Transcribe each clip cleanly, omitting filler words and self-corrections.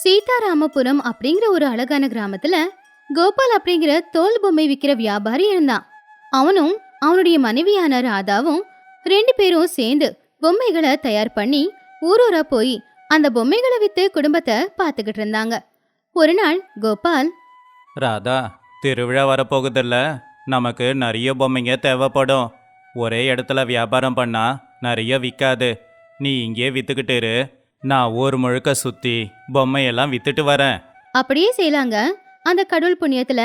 சீதாராமபுரம் அப்படிங்கிற ஒரு அழகான கிராமத்துல கோபால் அப்படிங்கிற தோல் பொம்மை விக்கிற வியாபாரி இருந்தான். அவனும் அவனுடைய மனைவியான ராதாவும் ரெண்டு பேரும் சேர்ந்து பொம்மைகளை தயார் பண்ணி ஊரூரா போய் அந்த பொம்மைகளை வித்து குடும்பத்தை பார்த்துக்கிட்டு இருந்தாங்க. ஒரு நாள் கோபால், ராதா, திருவிழா வரப்போகுதில்ல, நமக்கு நிறைய பொம்மைங்க தேவைப்படும். ஒரே இடத்துல வியாபாரம் பண்ணா நிறைய விற்காது. நீ இங்கே வித்துக்கிட்டு இரு, நான் ஊர் முழுக்க சுற்றி பொம்மையெல்லாம் வித்துட்டு வரேன். அப்படியே செய்யலாங்க. அந்த கடவுள் புண்ணியத்துல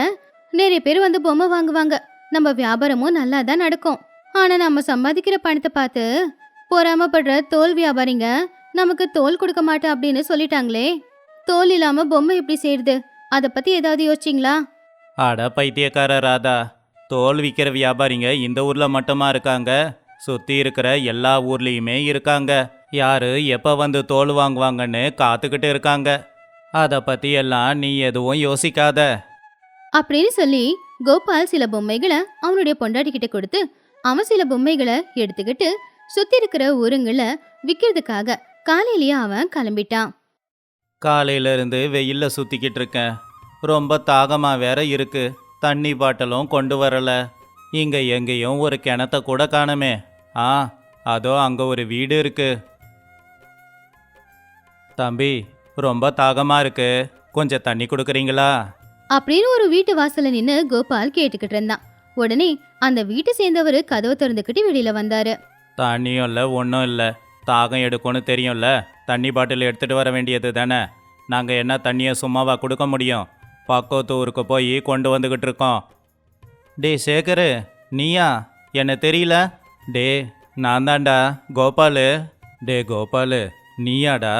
நிறைய பேர் வந்து பொம்மை வாங்குவாங்க. நம்ம வியாபாரமும் நல்லா தான் நடக்கும். ஆனா நம்ம சம்பாதிக்கிற பணத்தை பார்த்து பொறாமப்படுற தோல் வியாபாரிங்க நமக்கு தோல் கொடுக்க மாட்டேன் அப்படின்னு சொல்லிட்டாங்களே. தோல் இல்லாம பொம்மை எப்படி செய்யறது? அதை பத்தி ஏதாவது யோசிச்சிங்களா? அட பைத்தியக்கார ராதா, தோல் விற்கிற வியாபாரிங்க இந்த ஊரில் மட்டுமா இருக்காங்க? சுற்றி இருக்கிற எல்லா ஊர்லேயுமே இருக்காங்க. யாரு எப்போ வந்து தோல் வாங்குவாங்கன்னு காத்துக்கிட்டு இருக்காங்க. அதை பற்றி எல்லாம் நீ எதுவும் யோசிக்காத அப்படின்னு சொல்லி கோபால் சில பொம்மைகளை அவனுடைய பொண்டாட்டி கிட்ட கொடுத்து அவன் சில பொம்மைகளை எடுத்துக்கிட்டு சுத்தி இருக்கிற ஊருங்களை விற்கிறதுக்காக காலையிலேயே அவன் கிளம்பிட்டான். காலையிலேருந்து வெயிலில் சுற்றிக்கிட்டு இருக்கேன். ரொம்ப தாகமாக வேற இருக்கு. தண்ணி பாட்டிலும் கொண்டு வரல. இங்கே எங்கேயும் ஒரு கிணத்த கூட காணுமே. அதோ அங்கே ஒரு வீடு இருக்கு. தம்பி, ரொம்ப தாகமாக இருக்கு, கொஞ்சம் தண்ணி கொடுக்குறீங்களா? அப்படின்னு ஒரு வீட்டு வாசல்ல நின்னு கோபால் கேட்டுக்கிட்டு இருந்தான். உடனே அந்த வீட்டை சேர்ந்தவர் கதவை திறந்துக்கிட்டு வெளியில வந்தாரு. தண்ணியும் இல்லை, ஒன்றும் இல்லை. தாகம் எடுக்கும்னு தெரியும்ல, தண்ணி பாட்டில் எடுத்துகிட்டு வர வேண்டியது தானே. நாங்கள் என்ன தண்ணியை சும்மாவா கொடுக்க முடியும்? பக்கத்து ஊருக்கு போய் கொண்டு வந்துக்கிட்டு இருக்கோம். டே சேகரு, நீயா? என்ன தெரியல? டே, நான் தான்டா கோபாலு. டே கோபாலு, நீயாடா?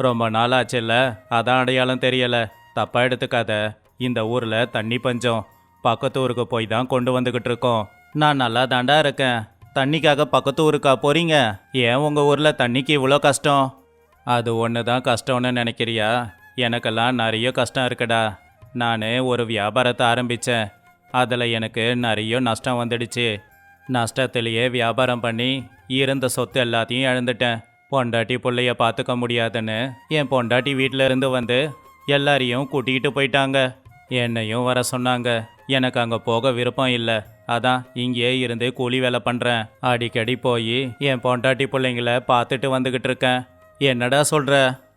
ரொம்ப நாளாச்சுல்ல, அதான் அடையாளம் தெரியலை. தப்பாக எடுத்துக்காத. இந்த ஊரில் தண்ணி பஞ்சம். பக்கத்து ஊருக்கு போய் தான் கொண்டு வந்துக்கிட்டு இருக்கோம். நான் நல்லா தாண்டா இருக்கேன். தண்ணிக்காக பக்கத்து ஊருக்கா போகிறீங்க? ஏன் உங்கள் ஊரில் தண்ணிக்கு இவ்வளோ கஷ்டம்? அது ஒன்று தான் கஷ்டம்னு நினைக்கிறியா? எனக்கெல்லாம் நிறைய கஷ்டம் இருக்குடா. நான் ஒரு வியாபாரத்தை ஆரம்பித்தேன். அதில் எனக்கு நிறைய நஷ்டம் வந்துடுச்சு. நஷ்டத்திலேயே வியாபாரம் பண்ணி இருந்த சொத்து எல்லாத்தையும் இழந்துட்டேன். பொண்டாட்டி பிள்ளைய பார்த்துக்க முடியாதுன்னு என் பொண்டாட்டி வீட்டில் இருந்து வந்து எல்லாரையும் கூட்டிகிட்டு போயிட்டாங்க. என்னையும் வர சொன்னாங்க. எனக்கு அங்கே போக விருப்பம் இல்லை. அதான் இங்கேயே இருந்து கூலி வேலை பண்ணுறேன். அடிக்கடி போய் என் பொண்டாட்டி பிள்ளைங்கள பார்த்துட்டு வந்துக்கிட்டு இருக்கேன். என்னடா சொல்கிற?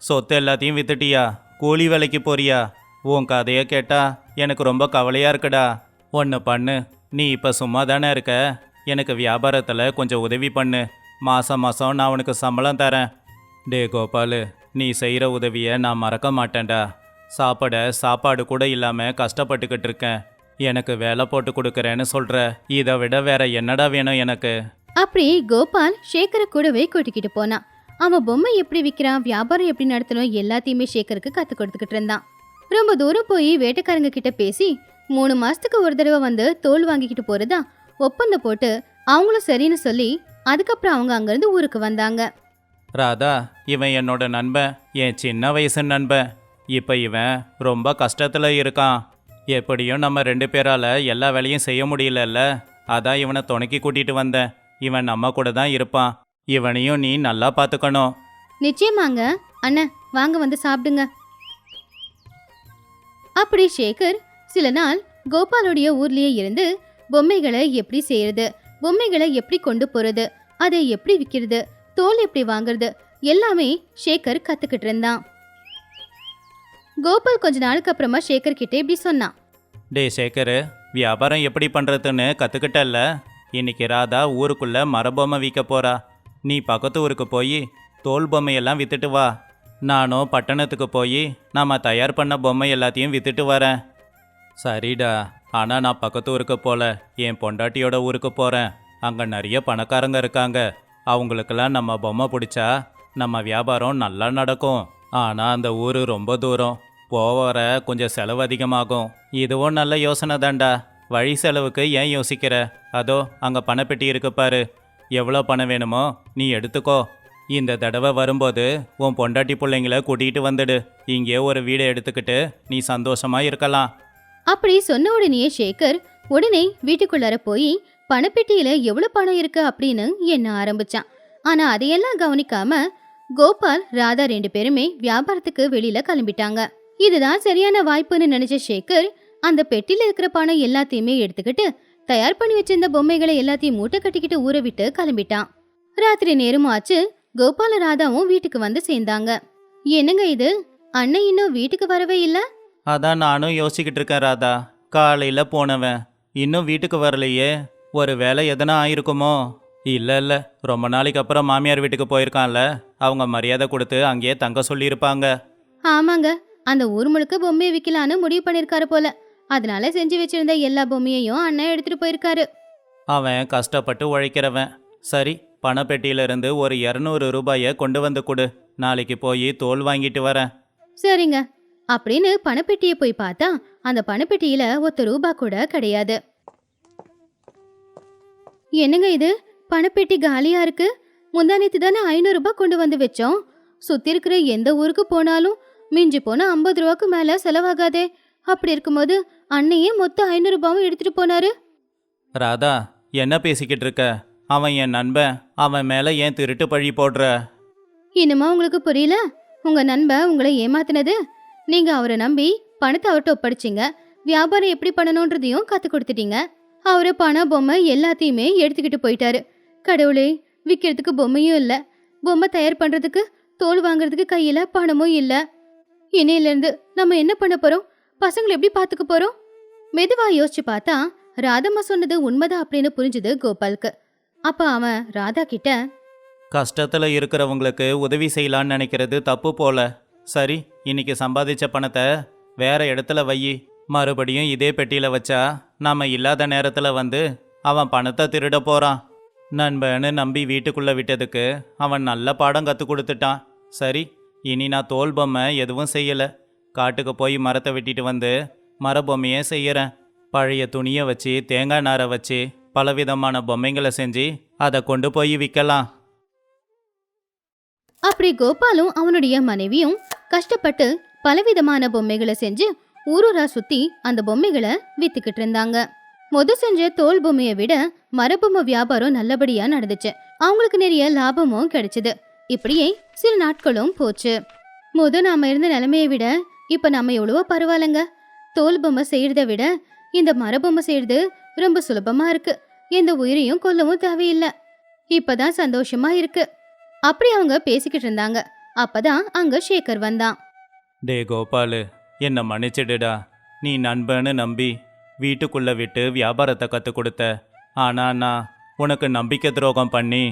சொத்து எல்லாத்தையும் வித்துட்டியா? கூலி வேலைக்கு போறியா? உன் கதையை கேட்டால் எனக்கு ரொம்ப கவலையாக இருக்குடா. ஒன்று பண்ணு, நீ இப்போ சும்மா தானே இருக்க, எனக்கு வியாபாரத்தில் கொஞ்சம் உதவி பண்ணு. மாதம் மாதம் நான் உனக்கு சம்பளம் தரேன். டே கோபாலு, நீ செய்கிற உதவியை நான் மறக்க மாட்டேன்டா. சாப்பாடு கூட இல்லாமல் கஷ்டப்பட்டுக்கிட்டு இருக்கேன். எனக்கு வேலை போட்டு கொடுக்குறேன்னு சொல்கிற. இதை விட வேற என்னடா வேணும் எனக்கு? அப்படி கோபால் சேகரை கூடவே கூட்டிக்கிட்டு போனான். அவன் பொம்மை எப்படி விற்கிறான், வியாபாரம் எப்படி நடத்தணும் எல்லாத்தையுமே சேகருக்கு கத்து கொடுத்துக்கிட்டு இருந்தான். ரொம்ப தூரம் போய் வேட்டைக்காரங்க கிட்ட பேசி 3 மாசத்துக்கு ஒரு தடவை வந்து தோல் வாங்கிக்கிட்டு போறதா ஒப்பந்தம் போட்டு அவங்களும் சரின்னு சொல்லி அதுக்கப்புறம் அவங்க அங்கிருந்து ஊருக்கு வந்தாங்க. ராதா, இவன் என்னோட நண்பன், என் சின்ன வயசு நண்பன். இப்போ இவன் ரொம்ப கஷ்டத்தில் இருக்கான். எப்படியும் நம்ம 2 பேரால் எல்லா வேலையும் செய்ய முடியலல்ல, அதான் இவனை துணைக்கி கூட்டிகிட்டு வந்தேன். இவன் நம்ம கூட தான் இருப்பான். இவனையும் நீ நல்லா பார்த்துக்கணும். நிச்சயமாங்க அண்ணன், வாங்க வந்து சாப்பிடுங்க. அப்படி சேகர் சில நாள் கோபாலுடைய ஊர்லயே இருந்து பொம்மைகளை எப்படி செய்யறது, பொம்மைகளை எப்படி கொண்டு போறது, அதை எப்படி விற்கிறது, தோல் எப்படி வாங்குறது எல்லாமே சேகர் கத்துக்கிட்டு இருந்தான். கோபால் கொஞ்ச நாளுக்கு அப்புறமா சேகர் கிட்ட இப்படி சொன்னான். டே சேகரு, வியாபாரம் எப்படி பண்ணுறதுன்னு கற்றுக்கிட்டல்ல. இன்னைக்கு ராதா ஊருக்குள்ளே மரபொம்மை விற்க போகிறா. நீ பக்கத்து ஊருக்கு போய் தோல் பொம்மையெல்லாம் விற்றுட்டு வா. நானும் பட்டணத்துக்கு போய் நாம் தயார் பண்ண பொம்மை எல்லாத்தையும் விற்றுட்டு வரேன். சரிடா, ஆனால் நான் பக்கத்து ஊருக்கு போகல, என் பொண்டாட்டியோட ஊருக்கு போகிறேன். அங்கே நிறைய பணக்காரங்க இருக்காங்க. அவங்களுக்கெல்லாம் நம்ம பொம்மை பிடிச்சா நம்ம வியாபாரம் நல்லா நடக்கும். ஆனால் அந்த ஊர் ரொம்ப தூரம், போகிற கொஞ்சம் செலவு அதிகமாகும். இதுவும் நல்ல யோசனை தான்டா. வழி செலவுக்கு ஏன் யோசிக்கிற? அதோ அங்கே பணப்பெட்டி இருக்கு பாரு. எவ்வளோ பணம் வேணுமோ நீ எடுத்துக்கோ. இந்த தடவை வரும்போது உன் பொண்டாட்டி பிள்ளைங்கள கூட்டிகிட்டு வந்துடு. இங்கே ஒரு வீடை எடுத்துக்கிட்டு நீ சந்தோஷமா இருக்கலாம். அப்படி சொன்ன உடனே சேகர் உடனே வீட்டுக்குள்ளார போய் பணப்பெட்டியில எவ்வளவு பணம் இருக்கு அப்படின்னு எண்ண ஆரம்பிச்சான். ஆனா அதையெல்லாம் கவனிக்காம கோபால் ராதா 2 பேருமே வியாபாரத்துக்கு வெளியில கிளம்பிட்டாங்க. இதுதான் சரியான வாய்ப்புன்னு நினைச்ச சேகர் அந்த பெட்டில இருக்கிற பணம் எல்லாத்தையுமே எடுத்துக்கிட்டு தயார் பண்ணி வச்சிருந்த பொம்மைகளை எல்லாத்தையும் மூட்டை கட்டிக்கிட்டு ஊரை விட்டு கிளம்பிட்டான். ராத்திரி நேரமும் ஆச்சு. கோபால ராதாவும் வீட்டுக்கு வந்து சேர்ந்தாங்க. என்னங்க இது, அண்ணன் இன்னும் வீட்டுக்கு வரவே இல்ல? அதான் நானும் யோசிக்கிட்டு இருக்கேன் ராதா. காலையில் போனவன் இன்னும் வீட்டுக்கு வரலையே. ஒரு வேலை எதனா ஆயிருக்குமோ? இல்லை ரொம்ப நாளைக்கு அப்புறம் மாமியார் வீட்டுக்கு போயிருக்கான்ல, அவங்க மரியாதை கொடுத்து அங்கேயே தங்க சொல்லியிருப்பாங்க. ஆமாங்க, அந்த ஊர் முழுக்க பொம்மையை விற்கலான்னு முடிவு பண்ணிருக்காரு போல. அதனால செஞ்சு வச்சிருந்த எல்லா பொம்மையையும் அண்ணன் எடுத்துட்டு போயிருக்காரு. அவன் கஷ்டப்பட்டு உழைக்கிறவன். சரி, பணப்பெட்டியிலிருந்து ஒரு 200 ரூபாயை கொண்டு வந்து கொடு. நாளைக்கு போய் தோல் வாங்கிட்டு வரேன். சரிங்க அப்படின்னு பணப்பெட்டியை போய் பார்த்தா அந்த பணப்பெட்டியில ₹1 கூட கிடையாது. என்னங்க இது, பணப்பெட்டி காலியா இருக்கு. முந்தானேத்து தானே ₹500 கொண்டு வந்து வச்சோம். சுத்தி இருக்கிற எந்த ஊருக்கு போனாலும் மிஞ்சி போனா ₹50 மேல செலவாகாதே. அப்படி இருக்கும்போது அன்னையே மொத்த ₹500 எடுத்துட்டு போனாரு. ராதா, என்ன பேசிக்கிட்டு இருக்க? அவன் என் நண்பன். அவன் மேலே ஏன் திருட்டு பழி போடுற? இன்னுமா உங்களுக்கு புரியல? உங்க நண்பன் உங்களை ஏமாத்தினது. நீங்க அவரை நம்பி பணத்தை அவர்கிட்ட ஒப்படைச்சிங்க. வியாபாரம் எப்படி பண்ணணும்ன்றதையும் கத்து கொடுத்துட்டீங்க. அவரு பணம் பொம்மை எல்லாத்தையுமே எடுத்துக்கிட்டு போயிட்டாரு. கடவுளே, விற்கிறதுக்கு பொம்மையும் இல்ல, பொம்மை தயார் பண்றதுக்கு தோல் வாங்குறதுக்கு கையில பணமும் இல்ல. இன்னையில இருந்து நம்ம என்ன பண்ண போறோம்? பசங்களை எப்படி பாத்துக்க போறோம்? மெதுவா யோசிச்சு பார்த்தா ராதம்மா சொன்னது உண்மைதான் அப்படின்னு புரிஞ்சுது கோபாலுக்கு. அப்ப அவன் ராதா கிட்ட, கஷ்டத்தில் இருக்கிறவங்களுக்கு உதவி செய்யலான்னு நினைக்கிறது தப்பு போல. சரி, இன்னைக்கு சம்பாதிச்ச பணத்தை வேற இடத்துல வை. மறுபடியும் இதே பெட்டியில் வச்சா நாம இல்லாத நேரத்தில் வந்து அவன் பணத்தை திருட போகிறான். நண்பன்னு நம்பி வீட்டுக்குள்ளே விட்டதுக்கு அவன் நல்ல பாடம் கற்றுக் கொடுத்துட்டான். சரி, இனி நான் தோல் பொம்மை எதுவும் செய்யலை. காட்டுக்கு போய் மரத்தை வெட்டிட்டு வந்து மரபொம்மையே செய்கிறேன். பழைய துணியை வச்சு தேங்காய் நாரை வச்சு பலவிதமான பொம்மைங்களை செஞ்சு அதை கொண்டு போய் விற்கலாம். அப்படி கோபாலும் அவனுடைய மனைவியும் கஷ்டப்பட்டு பலவிதமான பொம்மைகளை செஞ்சு ஊரூரா சுத்தி அந்த பொம்மைகளை வித்துக்கிட்டு இருந்தாங்க. செஞ்ச தோல் பொம்மையை விட மரபொம்மை வியாபாரம் நல்லபடியா நடந்துச்சு. அவங்களுக்கு நிறைய லாபமும் கிடைச்சது. இப்படியே சில நாட்களும் போச்சு. நாம இருந்த நிலைமையை விட இப்ப நம்ம எவ்வளவோ பரவாயில்லங்க. தோல் பொம்மை செய்யறத விட இந்த மரபொம்மை செய்யறது ரொம்ப சுலபமா இருக்கு. எந்த உயிரையும் கொல்லவும் தேவையில்லை. இப்பதான் சந்தோஷமா இருக்கு. அப்படி அவங்க பேசிக்கிட்டு இருந்தாங்க. அப்பதான் அங்க சேகர் வந்தான். டே கோபாலு, என்னை மன்னிச்சிடுடா. நீ நண்பன்னு நம்பி வீட்டுக்குள்ளே விட்டு வியாபாரத்தை கற்றுக் கொடுத்த. ஆனால் நான் உனக்கு நம்பிக்கை துரோகம் பண்ணி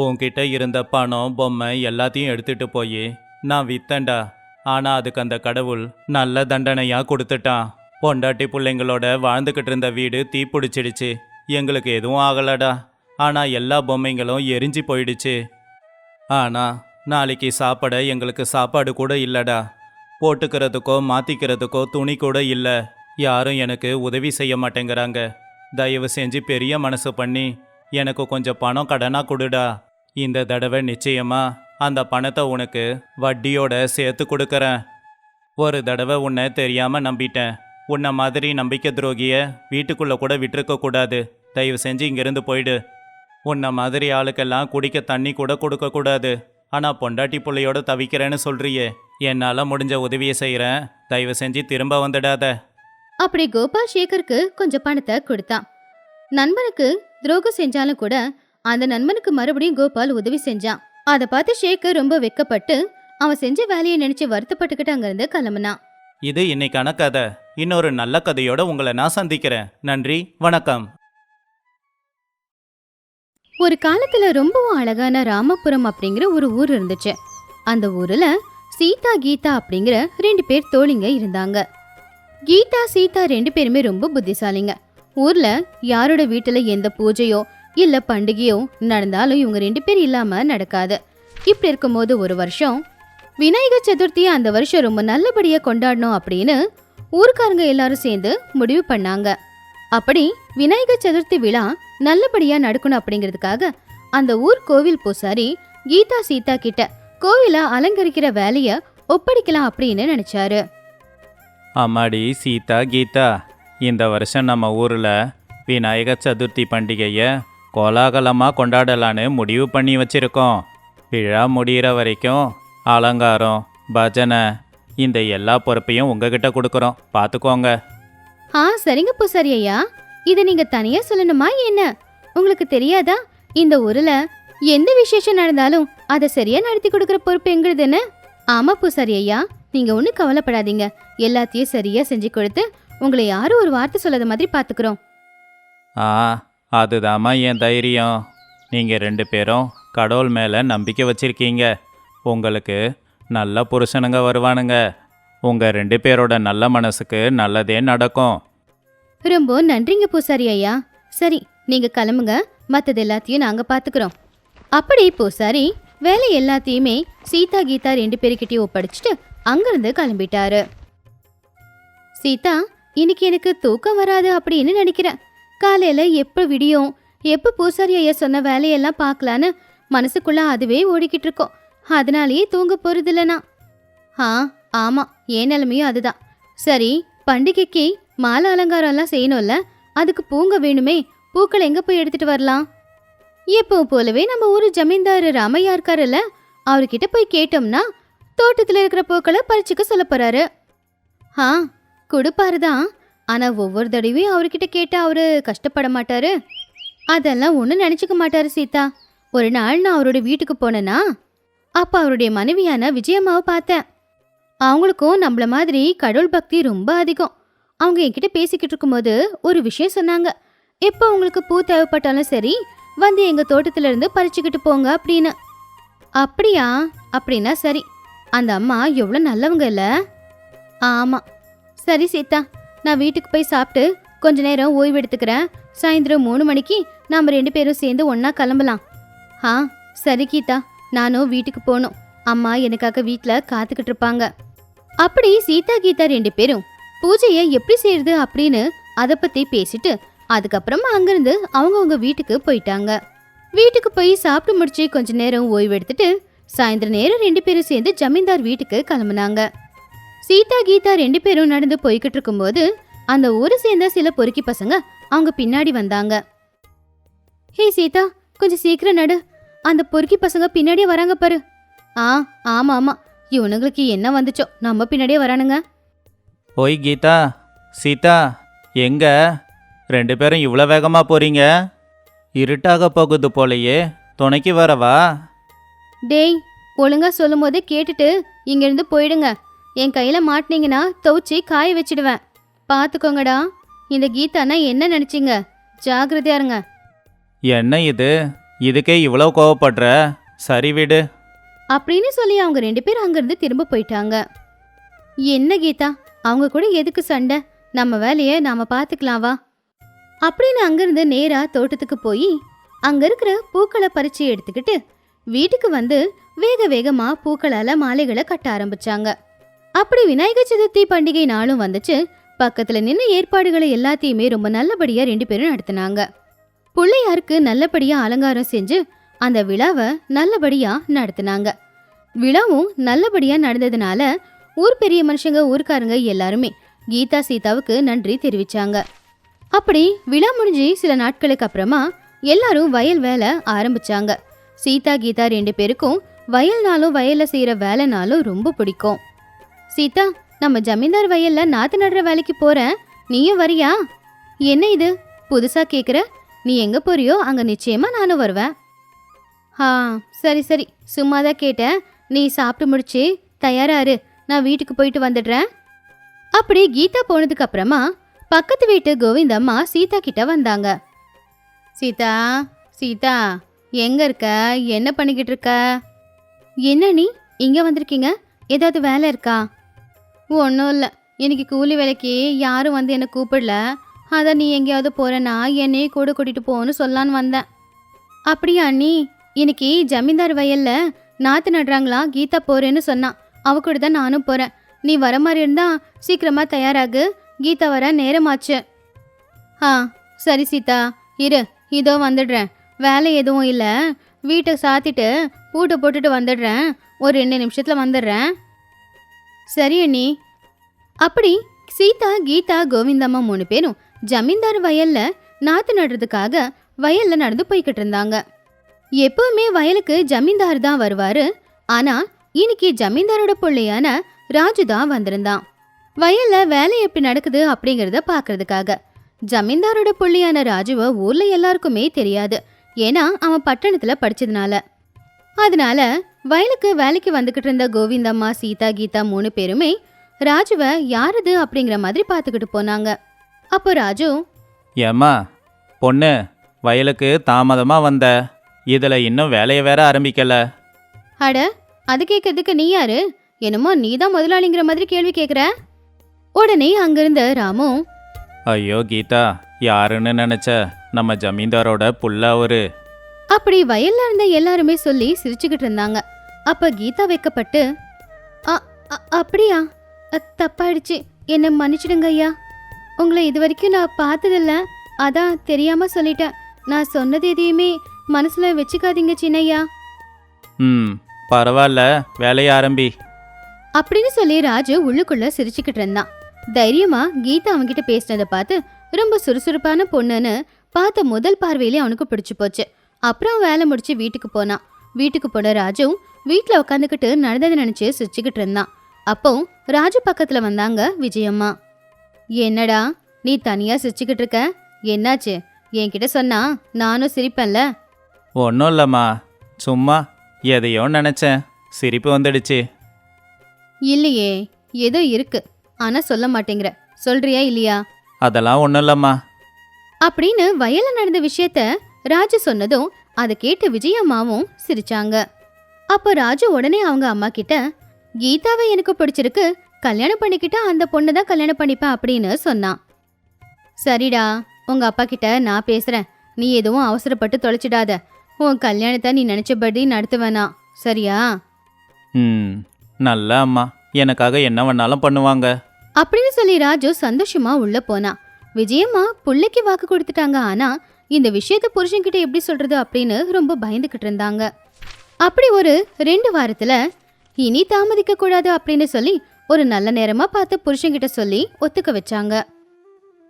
உன்கிட்ட இருந்த பணம் பொம்மை எல்லாத்தையும் எடுத்துகிட்டு போய் நான் வித்தேன்டா. ஆனால் அதுக்கு அந்த கடவுள் நல்ல தண்டனையாக கொடுத்துட்டான். பொண்டாட்டி பிள்ளைங்களோட வாழ்ந்துக்கிட்டு இருந்த வீடு தீப்பிடிச்சிடுச்சு. எங்களுக்கு எதுவும் ஆகலடா. ஆனால் எல்லா பொம்மைங்களும் எரிஞ்சு போயிடுச்சு. ஆனால் நாளைக்கு சாப்பிட எங்களுக்கு சாப்பாடு கூட இல்லைடா. போட்டுக்கிறதுக்கோ மாற்றிக்கிறதுக்கோ துணி கூட இல்லை. யாரும் எனக்கு உதவி செய்ய மாட்டேங்கிறாங்க. தயவு செஞ்சு பெரிய மனசு பண்ணி எனக்கு கொஞ்சம் பணம் கடனாக கொடுடா. இந்த தடவை நிச்சயமா அந்த பணத்தை உனக்கு வட்டியோட சேர்த்து கொடுக்கறேன். ஒரு தடவை உன்னை தெரியாமல் நம்பிட்டேன். உன்னை மாதிரி நம்பிக்கை துரோகிய வீட்டுக்குள்ளே கூட விட்டுருக்க கூடாது. தயவு செஞ்சு இங்கேருந்து போயிடு. உன்னை மாதிரி ஆளுக்கெல்லாம் குடிக்க தண்ணி கூட கொடுக்கக்கூடாது. ஆனால் பொண்டாட்டி பிள்ளையோட தவிக்கிறேன்னு சொல்றியே, என்னால் முடிஞ்ச உதவியை செய்கிறேன். தயவு செஞ்சு திரும்ப வந்துடாத. அப்படி கோபால் சேகருக்கு கொஞ்சம் பணத்தை கொடுத்தான். நண்பனுக்கு துரோகம் செஞ்சாலும் கூட அந்த நண்பனுக்கு மறுபடியும் கோபால் உதவி செஞ்சான். அதை பார்த்து சேகர் ரொம்ப வெக்கப்பட்டு அவன் செஞ்ச வேலையை நினைச்சு வருத்தப்பட்டுக்கிட்டு அங்கிருந்து கிளம்புனான். இது இன்னைக்கான கதை. இன்னொரு நல்ல கதையோட உங்களை நான் சந்திக்கிறேன். நன்றி, வணக்கம். ஒரு காலத்துல ரொம்பவும் அழகான ராமபுரம் அப்படிங்கிற ஒரு ஊர் இருந்துச்சு. அந்த ஊர்ல சீதா கீதா அப்படிங்கிற 2 பேர் தோழிங்க இருந்தாங்க. கீதா சீதா 2 பேருமே ரொம்ப புத்திசாலிங்க. ஊர்ல யாரோட வீட்டுல எந்த பூஜையோ இல்ல பண்டிகையோ நடந்தாலும் இவங்க 2 பேர் இல்லாம நடக்காது. இப்படி இருக்கும்போது ஒரு வருஷம் விநாயகர் சதுர்த்தி அந்த வருஷம் ரொம்ப நல்லபடியா கொண்டாடணும் அப்படின்னு ஊர்க்காரங்க எல்லாரும் சேர்ந்து முடிவு பண்ணாங்க. அப்படி விநாயகர் சதுர்த்தி விழா நல்லபடியா நடக்கணும் அப்படிங்கிறதுக்காக அந்த ஊர் கோவில் பூசாரி கீதா சீதா கிட்ட கோவில அலங்கரிக்கிற வேலைய ஒப்படைக்கலாம் அப்படின்னு நினைச்சாரு. அம்மாடி சீதா கீதா, இந்த வருஷம் நம்ம ஊரில் விநாயகர் சதுர்த்தி பண்டிகையை கோலாகலமாக கொண்டாடலான்னு முடிவு பண்ணி வச்சிருக்கோம். விழா முடிகிற வரைக்கும் அலங்காரம் பஜனை இந்த எல்லா பொறுப்பையும் உங்ககிட்ட கொடுக்குறோம், பார்த்துக்கோங்க. சரிங்க பூசாரி ஐயா, இதை நீங்க தனியா சொல்லணுமா என்ன? உங்களுக்கு தெரியாதா இந்த ஊர்ல எந்த விசேஷம் நடந்தாலும் அதை சரியா நடத்தி கொடுக்கற பொறுப்பு எங்களுதுன்னு? ஆமா பூசாரி ஐயா, நீங்க ஒன்றும் கவலைப்படாதீங்க, எல்லாத்தையும் சரியா செஞ்சு கொடுத்து உங்களை யாரும் ஒரு வார்த்தை சொல்லாத மாதிரி பார்த்துக்கிறோம். அதுதாம்மா என் தைரியம். நீங்கள் 2 பேரும் கடவுள் மேலே நம்பிக்கை வச்சிருக்கீங்க. உங்களுக்கு நல்ல புருஷனுங்க வருவானுங்க. உங்கள் 2 பேரோட நல்ல மனசுக்கு நல்லதே நடக்கும். ரொம்ப நன்றிங்க பூசாரி ஐயா. சரி, நீங்க கிளம்புங்க, மற்றது எல்லாத்தையும் நாங்க பார்த்துக்கிறோம். அப்படி பூசாரி வேலை எல்லாத்தையுமே சீதா கீதா 2 பேருக்கிட்டையும் ஒப்படைச்சிட்டு அங்கிருந்து கிளம்பிட்டாரு. சீதா, இன்னைக்கு எனக்கு தூக்கம் வராது அப்படின்னு நினைக்கிறேன். காலையில எப்ப விடியும், எப்ப பூசாரி ஐயா சொன்ன வேலையெல்லாம் பார்க்கலான்னு மனசுக்குள்ள அதுவே ஓடிக்கிட்டு இருக்கோம். அதனாலேயே தூங்க போறதில்லனா. ஆமா, ஏன் நிலைமையும் அதுதான். சரி, பண்டிகைக்கு மாலை அலங்காரம்லாம் செய்யணும்ல, அதுக்கு பூங்க வேணுமே. பூக்கள் எங்க போய் எடுத்துட்டு வரலாம்? எப்பவும் போலவே நம்ம ஊரு ஜமீன்தார் ராமையா இருக்காருல்ல, அவர்கிட்ட போய் கேட்டோம்னா தோட்டத்துல இருக்கிற பூக்களை பறிச்சுக்க சொல்ல போறாரு. கொடுப்பாருதான். ஆனா ஒவ்வொரு தடவையும் அவர்கிட்ட கேட்டா அவரு கஷ்டப்பட மாட்டாரு. அதெல்லாம் ஒன்றும் நினைச்சுக்க மாட்டாரு சீதா. ஒரு நாள் நான் அவரோட வீட்டுக்கு போனேன்னா அப்ப அவருடைய மனைவியான விஜயம்மாவை பார்த்தேன். அவங்களுக்கும் நம்மள மாதிரி கடவுள் பக்தி ரொம்ப அதிகம். அவங்க என்கிட்ட பேசிக்கிட்டு இருக்கும்போது ஒரு விஷயம் சொன்னாங்க. எப்போ உங்களுக்கு பூ தேவைப்பட்டாலும் சரி, வந்து எங்க தோட்டத்துல இருந்து பறிச்சுக்கிட்டு போங்க அப்படின்னு. அப்படியா? அப்படின்னா சரி. அந்த அம்மா எவ்வளோ நல்லவங்க இல்ல? ஆமா. சரி சீதா, நான் வீட்டுக்கு போய் சாப்பிட்டு கொஞ்ச நேரம் ஓய்வு எடுத்துக்கிறேன். சாயந்தரம் 3 மணிக்கு நாம 2 பேரும் சேர்ந்து ஒன்னா கிளம்பலாம். சரி கீதா, நானும் வீட்டுக்கு போகணும். அம்மா எனக்காக வீட்டில் காத்துக்கிட்டு இருப்பாங்க. அப்படி சீதா கீதா 2 பேரும் பூஜையை எப்படி செய்யறது அப்படின்னு அதை பத்தி பேசிட்டு அதுக்கப்புறமா அங்கிருந்து அவங்கவுங்க வீட்டுக்கு போயிட்டாங்க. வீட்டுக்கு போய் சாப்பிட்டு முடிச்சு கொஞ்ச நேரம் ஓய்வு எடுத்துட்டு சாயந்தரம் நேரம் 2 பேரும் சேர்ந்து ஜமீன்தார் வீட்டுக்கு கிளம்புனாங்க. சீதா கீதா 2 பேரும் நடந்து போய்கிட்டு இருக்கும்போது அந்த ஊரை சேர்ந்த சில பொறுக்கி பசங்க அவங்க பின்னாடி வந்தாங்க. ஹே சீதா, கொஞ்சம் சீக்கிரம் நடு, அந்த பொறுக்கி பசங்க பின்னாடியே வராங்க பாரு. ஆமா ஆமா, இவனுங்களுக்கு என்ன வந்துச்சோ, நம்ம பின்னாடியே வரானுங்க. ஓய் கீதா, சீதா, எங்க 2 பேரும் இவ்வளோ வேகமாக போறீங்க? இருட்டாக போகுது போலையே, துணைக்கு வரவா? டேய், ஒழுங்கா சொல்லும் போதே கேட்டுட்டு இங்கிருந்து போயிடுங்க. என் கையில மாட்டினீங்கன்னா துவச்சி காய வச்சிடுவேன். பார்த்துக்கோங்கடா. இந்த கீதானா என்ன நினைச்சிங்க? ஜாகிரதையா இருங்க. என்ன இது, இதுக்கே இவ்வளோ கோவப்படுற? சரி விடு அப்படின்னு சொல்லி அவங்க 2 பேரும் அங்கிருந்து திரும்ப போயிட்டாங்க. என்ன கீதா, அவங்க கூட எதுக்கு சண்டை? நம்ம வேலையை நாம பார்த்துக்கலாம் வா அப்படின்னு அங்கிருந்து நேரா தோட்டத்துக்கு போய் அங்க இருக்கிற பூக்களை பறிச்சு எடுத்துக்கிட்டு வீட்டுக்கு வந்து வேக வேகமா பூக்களால மாலைகளை கட்ட ஆரம்பிச்சாங்க. அப்படி விநாயகர் சதுர்த்தி பண்டிகை நாளும் வந்துச்சு. பக்கத்துல நின்று ஏற்பாடுகளை எல்லாத்தையுமே ரொம்ப நல்லபடியா 2 பேரும் நடத்தினாங்க. பிள்ளையாருக்கு நல்லபடியா அலங்காரம் செஞ்சு அந்த விழாவை நல்லபடியா நடத்தினாங்க. விழாவும் நல்லபடியா நடந்ததுனால ஊர் பெரிய மனுஷங்க ஊர்க்காரங்க எல்லாருமே கீதா சீதாவுக்கு நன்றி தெரிவிச்சாங்க. அப்படி விழா முடிஞ்சு சில நாட்களுக்கு அப்புறமா எல்லாரும் வயல் வேலை ஆரம்பிச்சாங்க. சீதா கீதா 2 பேருக்கும் வயல்னாலும் வயல்ல செய்யற வேலைனாலும் ரொம்ப பிடிக்கும். சீதா, நம்ம ஜமீன்தார் வயல்ல நாத்து நடுற வேலைக்கு போறேன், நீயும் வரியா? என்ன இது புதுசா கேக்குற? நீ எங்க போறியோ அங்க நிச்சயமா நானும் வருவேன். சரி சரி, சும்மாதான் கேட்டேன். நீ சாப்பிட்டு முடிச்சு தயாராரு, நான் வீட்டுக்கு போயிட்டு வந்துடுறேன். அப்படி கீதா போனதுக்கு அப்புறமா பக்கத்து வீட்டு கோவிந்தம்மா சீதா கிட்ட வந்தாங்க. சீதா, சீதா, எங்க இருக்க? என்ன பண்ணிக்கிட்டு இருக்க? என்ன நீ இங்க வந்திருக்கீங்க? ஏதாவது வேலை இருக்கா? ஒன்றும் இல்லை, இன்னைக்கு கூலி வேலைக்கு யாரும் வந்து என்னை கூப்பிடல. அதான் நீ எங்கேயாவது போறேன்னா என்னையே கூட கூட்டிட்டு போன்னு சொல்லான்னு வந்தேன். அப்படியா அண்ணி? இன்னைக்கு ஜமீன்தார் வயல்ல நாத்து நடுறாங்களா, கீதா போறேன்னு சொன்னான். அவ கூட தான் நானும் போறேன். நீ வர மாதிரி இருந்தா சீக்கிரமா தயாராகு, கீதா வர நேரமாச்சு. சரி சீதா, இரு, இதோ வந்துடுறேன். வேலை எதுவும் இல்லை, வீட்டை சாத்திட்டு பூட்டை போட்டுட்டு வந்துடுறேன். ஒரு 2 நிமிஷத்துல வந்துடுறேன். சரி அண்ணி. அப்படி சீதா கீதா கோவிந்தம்மா 3 பேரும் ஜமீன்தார் வயல்ல நாத்து நடுறதுக்காக வயல்ல நடந்து போய்கிட்டு இருந்தாங்க. எப்பவுமே வயலுக்கு ஜமீன்தார் தான் வருவாரு. ஆனா இன்னைக்கு ஜமீன்தாரோட பிள்ளையான ராஜு தான் வந்திருந்தான். வயல்ல வேலை எப்படி நடக்குது அப்படிங்கறத பாக்குறதுக்காக. ஜமீன்தாரோட பிள்ளையான ராஜுவ ஊர்ல எல்லாருக்குமே தெரியாது. ஏன்னா அவன் பட்டணத்துல படிச்சதுனால. அதனால வயலுக்கு வேலைக்கு வந்துகிட்டு இருந்த கோவிந்தம்மா, சீதா, கீதா 3 பேருமே ராஜுவ யாரது அப்படிங்கிற மாதிரி பாத்துக்கிட்டு போனாங்க. அப்போ ராஜு, ஏம்மா பொண்ணு, வயலுக்கு தாமதமா வந்த, இதுல இன்னும் வேலையை வேற ஆரம்பிக்கல. அட அது கேட்கறதுக்கு நீ யாரு? என்னமோ நீதான் முதலாளிங்கிற மாதிரி கேள்வி கேக்குற. உடனே அங்கிருந்த ராமு, ஐயோ கீதா, யாருன்னு நினைச்ச? நம்ம ஜமீன்தாரோட புள்ள அவரு. அப்படி வயல்ல இருந்த எல்லாருமே சொல்லி சிரிச்சுக்கிட்டு இருந்தாங்க. அப்ப கீதா வெக்கப்பட்டு, அப்படியா, தப்பாயிடுச்சு, என்ன மன்னிச்சிடுங்க ஐயா. உங்களை இது வரைக்கும் நான் பார்த்ததில்ல, அதான் தெரியாம சொல்லிட்டேன். நான் சொன்னது எதையுமே மனசுல வச்சுக்காதீங்க சின்னையா. பரவாயில்ல, வேலையை ஆரம்பி அப்படின்னு சொல்லி ராஜு உள்ளுக்குள்ள சிரிச்சுக்கிட்டு இருந்தான். தைரியமா கீதா அவன்கிட்ட பேசினதை பார்த்து ரொம்ப சுறுசுறுப்பான பொண்ணுன்னு பார்த்த முதல் பார்வையிலே அவனுக்கு பிடிச்சு போச்சு. அப்புறம் வேலை முடிச்சு வீட்டுக்கு போனான். வீட்டுக்கு போன ராஜு வீட்டுல உட்காந்துக்கிட்டு நடந்ததை நினைச்சு சிரிச்சுக்கிட்டு இருந்தான். அப்போ ராஜு பக்கத்துல வந்தாங்க விஜயம்மா. என்னடா நீ தனியா சிரிச்சுக்கிட்டு இருக்க? என்னாச்சு? என்கிட்ட சொன்னா நானும் சிரிப்பேன்ல. ஒன்றும் இல்லைம்மா, சும்மா எதையோ நினச்சேன், சிரிப்பு வந்துடுச்சு. இல்லையே, ஏதோ இருக்கு, ஆனா சொல்ல மாட்டேங்கிற. சொல்றியா இல்லையா? அதெல்லாம் ஒன்றும் இல்லைம்மா. அப்படின்னு வயல்ல நடந்த விஷயத்த ராஜு சொன்னதும் அதை கேட்டு விஜயம்மாவும் சிரிச்சாங்க. அப்ப ராஜு உடனே அவங்க அம்மா கிட்ட, கீதாவை எனக்கு பிடிச்சிருக்கு, கல்யாணம் பண்ணிக்கிட்டா அந்த பொண்ணு தான் கல்யாணம் பண்ணிப்பேன் அப்படின்னு சொன்னான். சரிடா, உங்க அப்பா கிட்ட நான் பேசுறேன். நீ எதுவும் அவசரப்பட்டு தொலைச்சிடாத. உன் கல்யாணத்தை நீ நினைச்சபடி நடத்துவேனா, சரியா? நல்ல அம்மா, எனக்காக என்ன வேணாலும் பண்ணுவாங்க அப்படின்னு சொல்லி ராஜு சந்தோஷமா உள்ள போனா. விஜயம்மா புள்ளைக்கு வாக்கு கொடுத்துட்டாங்க. ஆனா இந்த விஷயத்த புருஷன்கிட்ட எப்படி சொல்றது அப்படின்னு ரொம்ப பயந்துகிட்டு இருந்தாங்க. அப்படி ஒரு 2 வாரத்துல இனி தாமதிக்க கூடாது அப்படின்னு சொல்லி ஒரு நல்ல நேரமா பார்த்து புருஷன்கிட்ட சொல்லி ஒத்துக்க வச்சாங்க.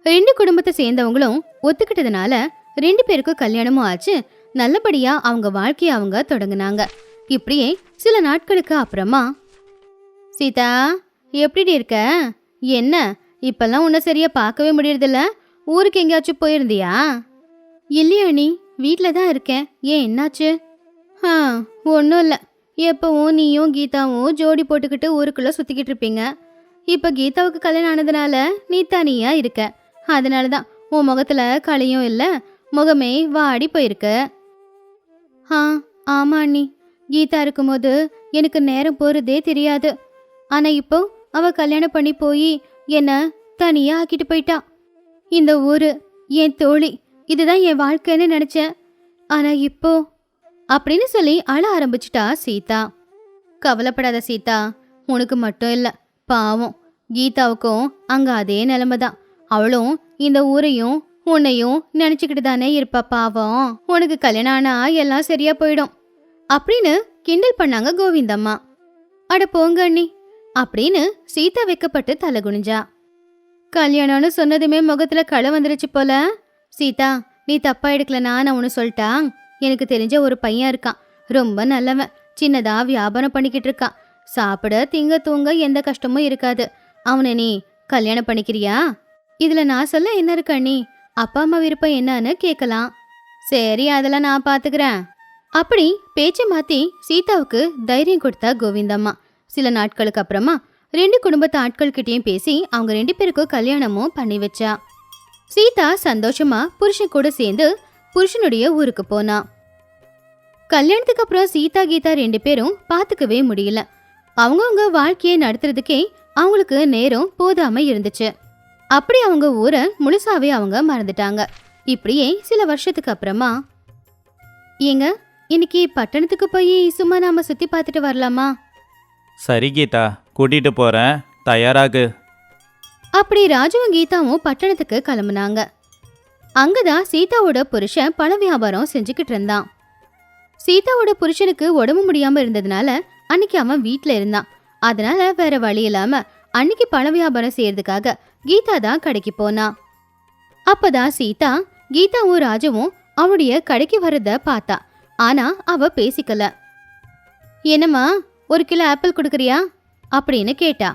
2 குடும்பத்தை சேர்ந்தவங்களும் ஒத்துக்கிட்டதுனால 2 பேருக்கும் கல்யாணமும் ஆச்சு. நல்லபடியா அவங்க வாழ்க்கைய அவங்க தொடங்குனாங்க. இப்படியே சில நாட்களுக்கு அப்புறமா, சீதா எப்படி இருக்க? என்ன இப்பெல்லாம் உன்னை சரியா பார்க்கவே முடியறதில்ல? ஊருக்கு எங்கேயாச்சும் போயிருந்தியா? இல்லையா நீ, வீட்டில் தான் இருக்கேன். ஏன், என்னாச்சு? ஒன்றும் இல்லை. எப்பவும் நீயும் கீதாவும் ஜோடி போட்டுக்கிட்டு ஊருக்குள்ளே சுற்றிக்கிட்டு இருப்பீங்க. இப்போ கீதாவுக்கு கல்யாணம் ஆனதுனால நீ தனியாக இருக்க. அதனால தான் உன் முகத்தில் களியும் இல்லை, முகமே வாடி போயிருக்க. ஆமாம் அண்ணி, கீதா இருக்கும்போது எனக்கு நேரம் போகிறதே தெரியாது. ஆனால் இப்போ அவள் கல்யாணம் பண்ணி போய் என்னை தனியாக ஆக்கிட்டு போயிட்டா. இந்த ஊர் என் தோழி, இதுதான் என் வாழ்க்கைன்னு நினைச்சேன். ஆனா இப்போ அப்படின்னு சொல்லி அழ ஆரம்பிச்சிட்டா சீதா. கவலைப்படாத சீதா, உனக்கு மட்டும் இல்ல, பாவம் கீதாவுக்கும் அங்க அதே நிலைமை தான். அவளும் இந்த ஊரையும் உன்னையும் நினைச்சுக்கிட்டு தானே இருப்பா. பாவம், உனக்கு கல்யாணம் ஆனா எல்லாம் சரியா போயிடும் அப்படின்னு கிண்டல் பண்ணாங்க கோவிந்தம்மா. அட போங்க அண்ணி அப்படின்னு சீதா வெக்கப்பட்டு தலை குனிஞ்சா. கல்யாணம்னு சொன்னதுமே முகத்துல களை வந்துருச்சு போல. சீதா, நீ தப்பா எடுக்கலனா நான் ஒன்று சொல்லிட்டா. எனக்கு தெரிஞ்ச ஒரு பையன் இருக்கான், ரொம்ப நல்லவன். சின்னதா வியாபாரம் பண்ணிக்கிட்டு இருக்கான். சாப்பிட திங்க தூங்க எந்த கஷ்டமும் இருக்காது. அவனை நீ கல்யாணம் பண்ணிக்கிறியா? இதுல நான் சொல்ல என்ன இருக்கு அண்ணி? அப்பா அம்மா விருப்பம் என்னன்னு கேட்கலாம். சரி, அதெல்லாம் நான் பாத்துக்கிறேன். அப்படி பேச்சை மாத்தி சீதாவுக்கு தைரியம் கொடுத்தா கோவிந்தம்மா. சில நாட்களுக்கு அப்புறமா 2 குடும்பத்து ஆட்கள்கிட்டயும் பேசி அவங்க 2 பேருக்கும் கல்யாணமும் பண்ணி வச்சா. சீதா சந்தோஷமா புருஷன் கூட சேர்ந்து புருஷனுடைய ஊருக்கு போனா. கல்யாணத்துக்கு அப்புறம் சீதா கீதா 2 பேரும் பாத்துக்கவே முடியல. அவங்கவுங்க வாழ்க்கையை நடத்துறதுக்கே அவங்களுக்கு நேரம் போதாம இருந்துச்சு. அப்படி அவங்க ஊரை முழுசாவே அவங்க மறந்துட்டாங்க. இப்படியே சில வருஷத்துக்கு அப்புறமா, ஏங்க இன்னைக்கு பட்டணத்துக்கு போய் சும்மா நாம சுத்தி பார்த்துட்டு வரலாமா? சரி கீதா, கூட்டிட்டு போறேன், தயாராகு. அப்படி ராஜுவும் கீதாவும் பட்டணத்துக்கு கிளம்புனாங்க. அங்கதான் சீதாவோட புருஷன் பழ வியாபாரம் செஞ்சுக்கிட்டு இருந்தான். சீதாவோட புருஷனுக்கு உடம்பு முடியாம இருந்ததுனால அன்னைக்கு அவன் வீட்டுல இருந்தான். அதனால வேற வழி இல்லாம அன்னைக்கு பழ வியாபாரம் செய்யறதுக்காக கீதா தான் கடைக்கு போனா. அப்பதான் சீதா கீதாவும் ராஜுவும் அவனுடைய கடைக்கு வர்றத பார்த்தா. ஆனா அவ பேசிக்கல. என்னம்மா, 1 கிலோ ஆப்பிள் கொடுக்குறியா அப்படின்னு கேட்டா.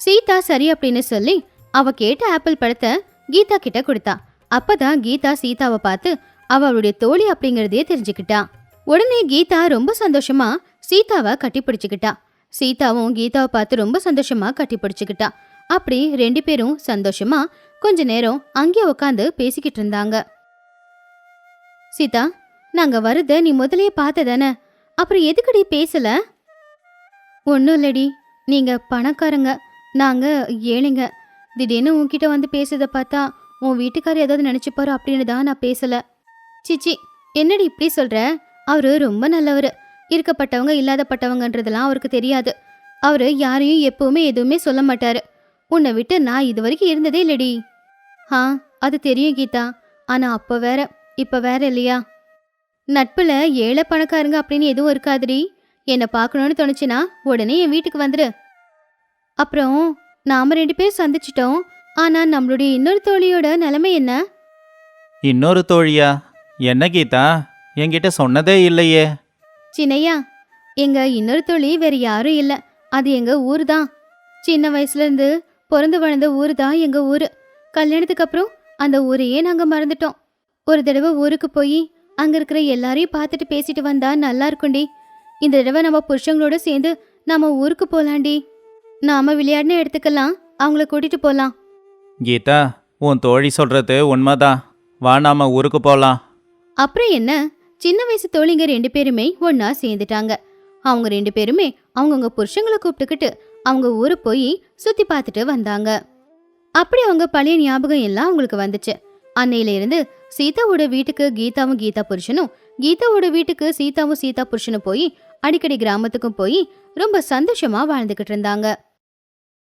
சீதா சரி அப்படின்னு சொல்லி அவ கேட்ட ஆப்பிள் பழத்தை கீதா கிட்ட கொடுத்தா. அப்பதான் கீதா சீதாவை பார்த்து அவளுடைய தோழி அப்படிங்கறதையே தெரிஞ்சுக்கிட்டா. உடனே கீதா ரொம்ப சந்தோஷமா சீதாவை கட்டி பிடிச்சுக்கிட்டா. சீதாவும் கீதாவை பார்த்து ரொம்ப சந்தோஷமா கட்டி பிடிச்சுக்கிட்டா. அப்படி 2 பேரும் சந்தோஷமா கொஞ்ச நேரம் அங்கே உட்காந்து பேசிக்கிட்டு இருந்தாங்க. சீதா, நாங்க வருத நீ முதலே பார்த்ததானே, அப்புறம் எதுக்கடி பேசல? ஒன்றும் இல்லடி, நீங்க பணக்காரங்க, நாங்க ஏழைங்க. திடீர்னு உன்கிட்ட வந்து பேசுறத பார்த்தா உன் வீட்டுக்காரர் ஏதாவது நினைச்சுப்பாரு அப்படின்னு தான் நான் பேசல. சிச்சி, என்னடி இப்படி சொல்ற? அவரு ரொம்ப நல்லவர். இருக்கப்பட்டவங்க இல்லாதப்பட்டவங்கன்றதெல்லாம் அவருக்கு தெரியாது. அவரு யாரையும் எப்பவுமே எதுவுமே சொல்ல மாட்டாரு. உன்னை விட்டு நான் இது வரைக்கும் இருந்ததே இல்லடி. அது தெரியும் கீதா. ஆனா அப்ப வேற, இப்ப வேற இல்லையா? நட்புல ஏழை பணக்காரங்க அப்படின்னு எதுவும் இருக்காதுடி. என்னை பார்க்கணும்னு தோணுச்சுன்னா உடனே என் வீட்டுக்கு வந்துரு. அப்புறம் நாம 2 பேர் சந்திச்சிட்டோம். ஆனா நம்மளுடைய இன்னொரு தோழியோட நிலைமை என்ன? இன்னொரு தோழியா? என்ன கீதா, என்கிட்ட சொன்னதே இல்லையே. சின்னையா, எங்க இன்னொரு தோழி வேற யாரும் இல்ல, அது எங்க ஊரு தான். சின்ன வயசுல இருந்து பிறந்து வளர்ந்த ஊரு தான் எங்க ஊரு. கல்யாணத்துக்கு அப்புறம் அந்த ஊரையே நாங்க மறந்துட்டோம். ஒரு தடவை ஊருக்கு போய் அங்க இருக்கிற எல்லாரையும் பார்த்துட்டு பேசிட்டு வந்தா நல்லா இருக்கும்டி. இந்த தடவை நம்ம புருஷங்களோட சேர்ந்து நம்ம ஊருக்கு போலாண்டி. நாம விளையாடின இடத்துக்கெல்லாம் அவங்கள கூட்டிட்டு போலாம். கீதா, உன் தோழி சொல்றது உண்மைதான். வா, நாம ஊருக்கு போலாம். அப்புறம் என்ன, சின்ன வயசு தோழிங்க 2 பேருமே ஒன்னா சேர்ந்துட்டாங்க. அவங்க 2 பேருமே அவங்கவுங்க புருஷங்களை கூப்பிட்டுக்கிட்டு அவங்க ஊரு போய் சுத்தி பார்த்துட்டு வந்தாங்க. அப்படி அவங்க பழைய ஞாபகம் எல்லாம் அவங்களுக்கு வந்துச்சு. அன்னையில இருந்து சீதாவோட வீட்டுக்கு கீதாவும் கீதா புருஷனும், கீதாவோட வீட்டுக்கு சீதாவும் சீதா புருஷனும் போய் அடிக்கடி கிராமத்துக்கும் போய் ரொம்ப சந்தோஷமா வாழ்ந்துகிட்டு இருந்தாங்க.